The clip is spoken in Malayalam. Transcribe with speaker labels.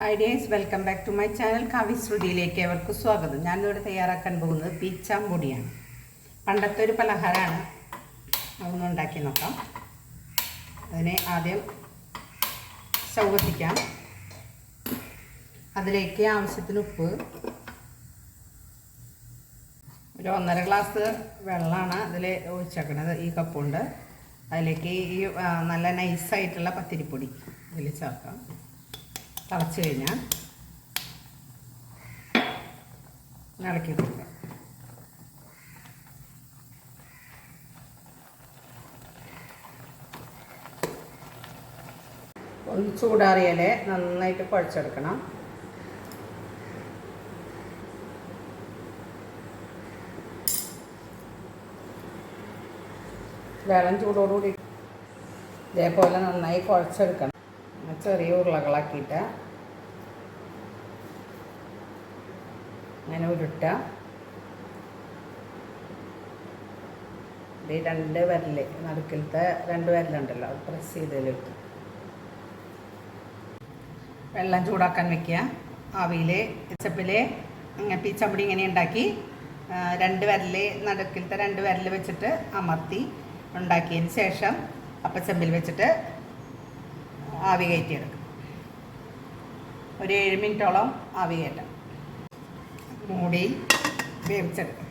Speaker 1: Ideas welcome back to my channel കാവ്യശ്രുതിയിലേക്ക് അവർക്ക് സ്വാഗതം. ഞാനിവിടെ തയ്യാറാക്കാൻ പോകുന്നത് പീച്ചാമ്പൊടിയാണ്. പണ്ടത്തെ ഒരു പലഹാരമാണ്. അതൊന്ന് ഉണ്ടാക്കി നോക്കാം. അതിനെ ആദ്യം സ്റ്റൗ കത്തിക്കാം. അതിലേക്ക് ആവശ്യത്തിന് ഉപ്പ്, ഒരു 1.5 ഗ്ലാസ് വെള്ളമാണ് അതിൽ ഒഴിച്ചേക്കണത്. ഈ കപ്പുണ്ട്. അതിലേക്ക് ഈ നല്ല നൈസായിട്ടുള്ള പത്തിരിപ്പൊടി ഇതിൽ ചേർക്കാം. തിളച്ച് കഴിഞ്ഞാൽ ഇളക്കി കൊടുക്കാം. ഒന്ന് ചൂടാറിയാൽ നന്നായിട്ട് കുഴച്ചെടുക്കണം. വെള്ളം ചൂടോടുകൂടി ഇതേപോലെ നന്നായി കുഴച്ചെടുക്കണം. ചെറിയ ഉരുളകളാക്കിയിട്ട് അങ്ങനെ ഉരുട്ടുക. ഈ 2 വിരൽ നടുക്കിലത്തെ 2 വിരലുണ്ടല്ലോ, അത് പ്രസ് ചെയ്തതിലിട്ട് വെള്ളം ചൂടാക്കാൻ വെക്കുക. ആവിയിൽ പച്ചപ്പിൽ പീച്ചമ്പൊടി ഇങ്ങനെ ഉണ്ടാക്കി 2 വിരൽ നടുക്കിലത്തെ 2 വിരൽ വെച്ചിട്ട് അമർത്തി ഉണ്ടാക്കിയതിന് ശേഷം അപ്പച്ചമ്പിൽ വെച്ചിട്ട് ആവി കയറ്റിയെടുക്കും. ഒരു 7 മിനിറ്റോളം ആവി കയറ്റാം. മൂടി വേവിച്ചെടുക്കും.